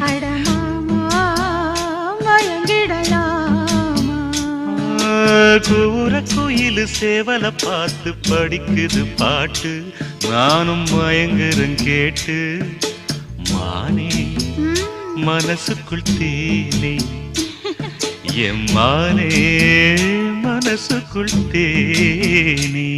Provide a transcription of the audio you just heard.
அடமாமா மயங்கிடலாமா கூற குயிலு சேவல பார்த்து படிக்குது பாட்டு நானும் மயங்குறேன் கேட்டு மானே மனசுக்குள் தேனே எம்மானே மனசுக்குள் தேனே